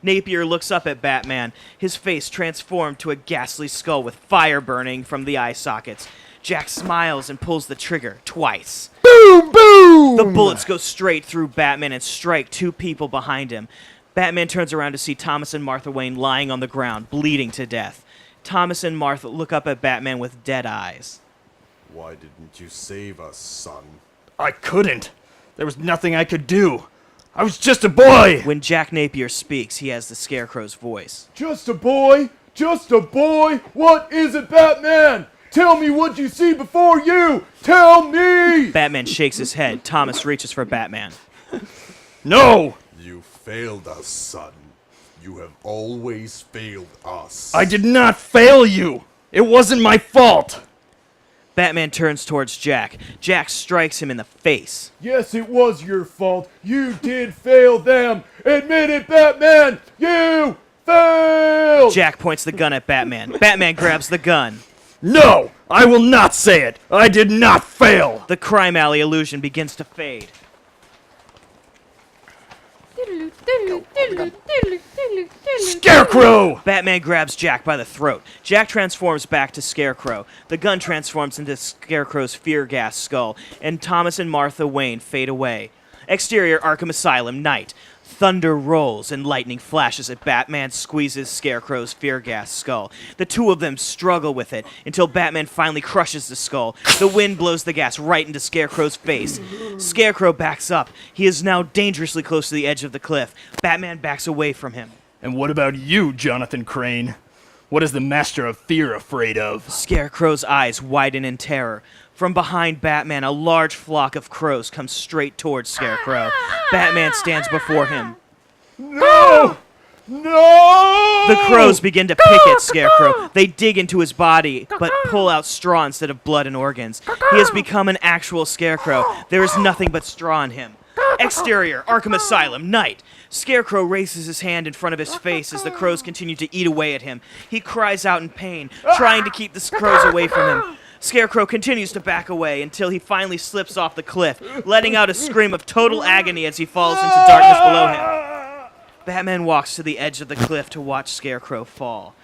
Napier looks up at Batman, his face transformed to a ghastly skull with fire burning from the eye sockets. Jack smiles and pulls the trigger twice. Boom, boom! The bullets go straight through Batman and strike two people behind him. Batman turns around to see Thomas and Martha Wayne lying on the ground, bleeding to death. Thomas and Martha look up at Batman with dead eyes. Why didn't you save us, son? I couldn't. There was nothing I could do. I was just a boy! When Jack Napier speaks, he has the Scarecrow's voice. Just a boy? Just a boy? What is it, Batman? Tell me what you see before you! Tell me! Batman shakes his head. Thomas reaches for Batman. No! You failed us, son. You have always failed us. I did not fail you! It wasn't my fault! Batman turns towards Jack. Jack strikes him in the face. Yes, it was your fault. You did fail them. Admit it, Batman! You failed! Jack points the gun at Batman. Batman grabs the gun. No! I will not say it! I did not fail! The crime alley illusion begins to fade. Scarecrow! Batman grabs Jack by the throat. Jack transforms back to Scarecrow. The gun transforms into Scarecrow's fear gas skull, and Thomas and Martha Wayne fade away. Exterior Arkham Asylum, night. Thunder rolls and lightning flashes as Batman squeezes Scarecrow's fear gas skull. The two of them struggle with it until Batman finally crushes the skull. The wind blows the gas right into Scarecrow's face. Scarecrow backs up. He is now dangerously close to the edge of the cliff. Batman backs away from him. And what about you, Jonathan Crane? What is the Master of Fear afraid of? Scarecrow's eyes widen in terror. From behind Batman, a large flock of crows comes straight towards Scarecrow. Batman stands before him. No! No! The crows begin to pick at Scarecrow. They dig into his body, but pull out straw instead of blood and organs. He has become an actual Scarecrow. There is nothing but straw on him. Exterior, Arkham Asylum, night. Scarecrow raises his hand in front of his face as the crows continue to eat away at him. He cries out in pain, trying to keep the crows away from him. Scarecrow continues to back away until he finally slips off the cliff, letting out a scream of total agony as he falls into darkness below him. Batman walks to the edge of the cliff to watch Scarecrow fall.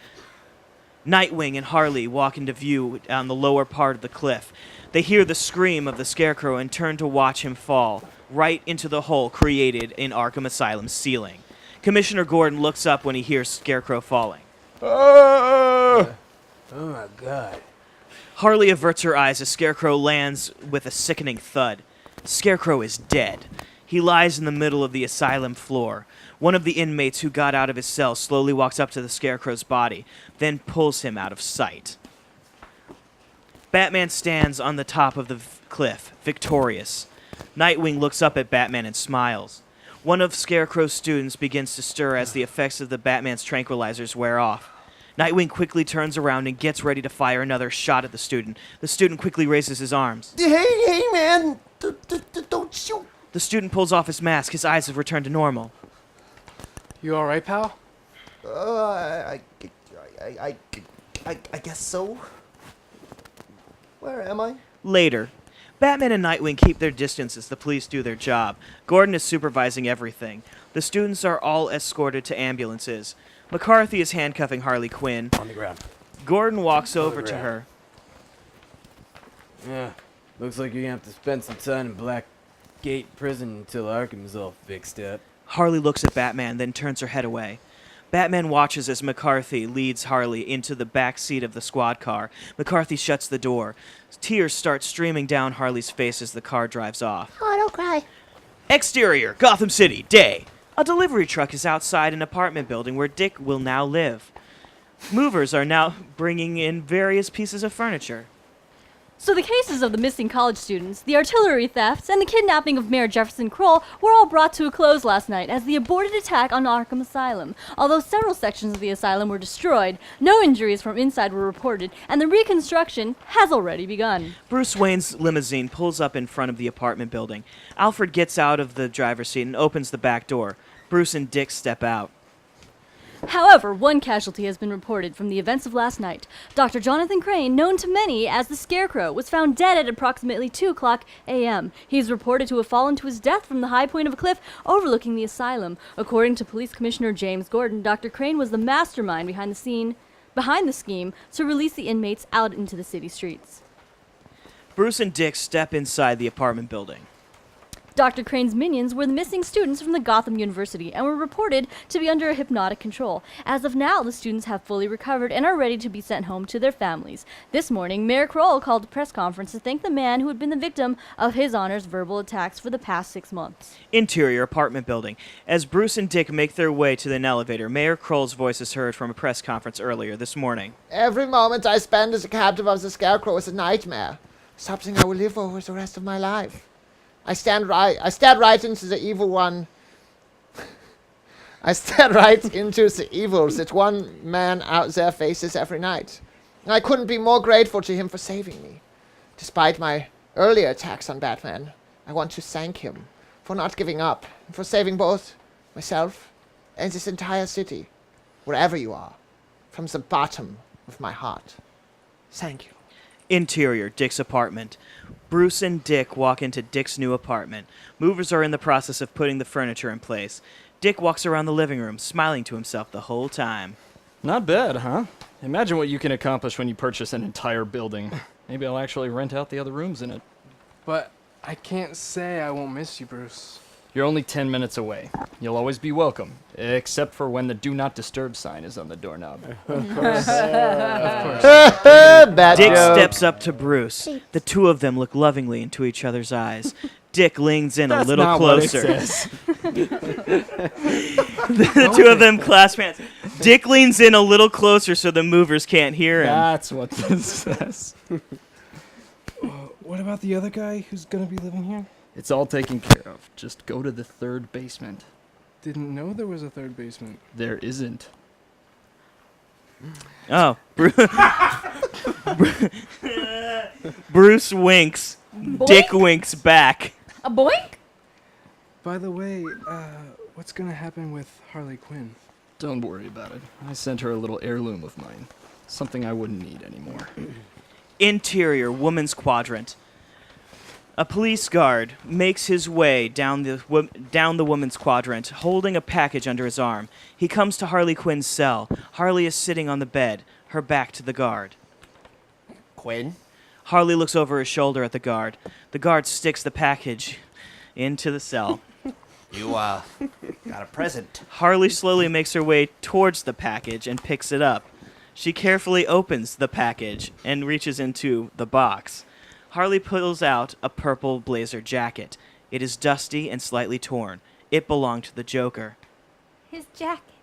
Nightwing and Harley walk into view on the lower part of the cliff. They hear the scream of the Scarecrow and turn to watch him fall, right into the hole created in Arkham Asylum's ceiling. Commissioner Gordon looks up when he hears Scarecrow falling. Ah! Oh my god. Harley averts her eyes as Scarecrow lands with a sickening thud. Scarecrow is dead. He lies in the middle of the asylum floor. One of the inmates who got out of his cell slowly walks up to the Scarecrow's body, then pulls him out of sight. Batman stands on the top of the cliff, victorious. Nightwing looks up at Batman and smiles. One of Scarecrow's students begins to stir as the effects of the Batman's tranquilizers wear off. Nightwing quickly turns around and gets ready to fire another shot at the student. The student quickly raises his arms. Hey, man! Don't shoot! The student pulls off his mask. His eyes have returned to normal. You alright, pal? I guess so. Where am I? Later, Batman and Nightwing keep their distance as the police do their job. Gordon is supervising everything. The students are all escorted to ambulances. McCarthy is handcuffing Harley Quinn. On the ground. Gordon walks over to her. Yeah. Looks like you're gonna have to spend some time in Blackgate Prison until Arkham's all fixed up. Harley looks at Batman, then turns her head away. Batman watches as McCarthy leads Harley into the back seat of the squad car. McCarthy shuts the door. Tears start streaming down Harley's face as the car drives off. Oh, don't cry. Exterior, Gotham City, day. A delivery truck is outside an apartment building where Dick will now live. Movers are now bringing in various pieces of furniture. So the cases of the missing college students, the artillery thefts, and the kidnapping of Mayor Jefferson Kroll were all brought to a close last night as the aborted attack on Arkham Asylum. Although several sections of the asylum were destroyed, no injuries from inside were reported, and the reconstruction has already begun. Bruce Wayne's limousine pulls up in front of the apartment building. Alfred gets out of the driver's seat and opens the back door. Bruce and Dick step out. However, one casualty has been reported from the events of last night. Dr. Jonathan Crane, known to many as the Scarecrow, was found dead at approximately 2 o'clock a.m. He is reported to have fallen to his death from the high point of a cliff overlooking the asylum. According to Police Commissioner James Gordon, Dr. Crane was the mastermind behind the scheme to release the inmates out into the city streets. Bruce and Dick step inside the apartment building. Dr. Crane's minions were the missing students from the Gotham University and were reported to be under a hypnotic control. As of now, the students have fully recovered and are ready to be sent home to their families. This morning, Mayor Kroll called a press conference to thank the man who had been the victim of His Honor's verbal attacks for the past 6 months. Interior apartment building. As Bruce and Dick make their way to an elevator, Mayor Kroll's voice is heard from a press conference earlier this morning. Every moment I spend as a captive of the Scarecrow is a nightmare. Something I will live over the rest of my life. I stared right into the evil one. I stared right into the evils that one man out there faces every night. And I couldn't be more grateful to him for saving me. Despite my earlier attacks on Batman, I want to thank him for not giving up, and for saving both myself and this entire city, wherever you are, from the bottom of my heart. Thank you. Interior, Dick's apartment. Bruce and Dick walk into Dick's new apartment. Movers are in the process of putting the furniture in place. Dick walks around the living room, smiling to himself the whole time. Not bad, huh? Imagine what you can accomplish when you purchase an entire building. Maybe I'll actually rent out the other rooms in it. But I can't say I won't miss you, Bruce. You're only 10 minutes away. You'll always be welcome, except for when the Do Not Disturb sign is on the doorknob. Bad Dick joke. steps up to Bruce. The two of them look lovingly into each other's eyes. Dick leans in a little not closer. What it says. The two of them clasp hands. Dick leans in a little closer so the movers can't hear him. That's what this says. What about the other guy who's gonna be living here? It's all taken care of. Just go to the third basement. Didn't know there was a third basement. There isn't. Oh, Bruce winks. Boink? Dick winks back. A boink? By the way, what's gonna happen with Harley Quinn? Don't worry about it. I sent her a little heirloom of mine. Something I wouldn't need anymore. Interior, woman's quadrant. A police guard makes his way down the woman's quadrant, holding a package under his arm. He comes to Harley Quinn's cell. Harley is sitting on the bed, her back to the guard. Quinn? Harley looks over his shoulder at the guard. The guard sticks the package into the cell. You, got a present. Harley slowly makes her way towards the package and picks it up. She carefully opens the package and reaches into the box. Harley pulls out a purple blazer jacket. It is dusty and slightly torn. It belonged to the Joker. His jacket.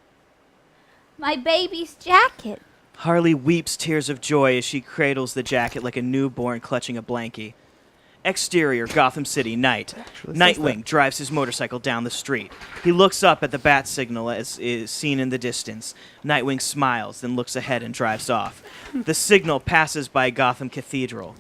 My baby's jacket. Harley weeps tears of joy as she cradles the jacket like a newborn clutching a blankie. Exterior, Gotham City, night. Nightwing drives his motorcycle down the street. He looks up at the bat signal as is seen in the distance. Nightwing smiles, then looks ahead and drives off. The signal passes by Gotham Cathedral.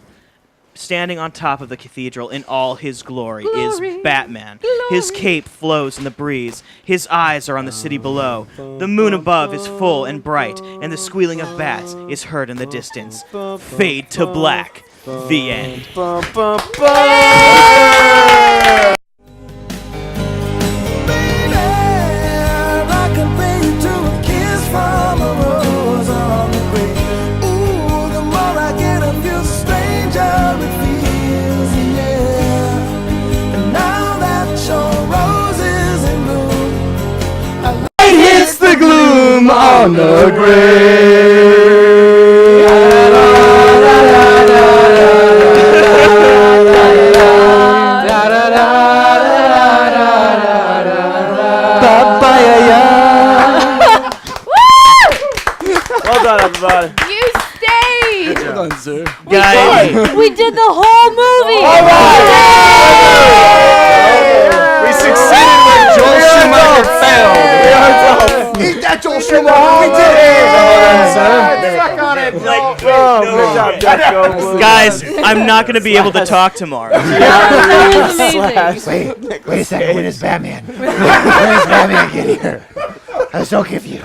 Standing on top of the cathedral in all his glory is Batman. His cape flows in the breeze. His eyes are on the city below. The moon above is full and bright, and the squealing of bats is heard in the distance. Fade to black. The end. Hits the gloom on the grave. Well done, everybody. You stayed! Well done, sir. Guys, We did the whole movie! We succeeded when Joel Schumacher failed. Eat that, Joel Schumacher! We did it! Suck on it, Joel! guys, I'm not going to be able to talk tomorrow. That was amazing. Wait a second, when is Batman? When is Batman get here? I shall give you.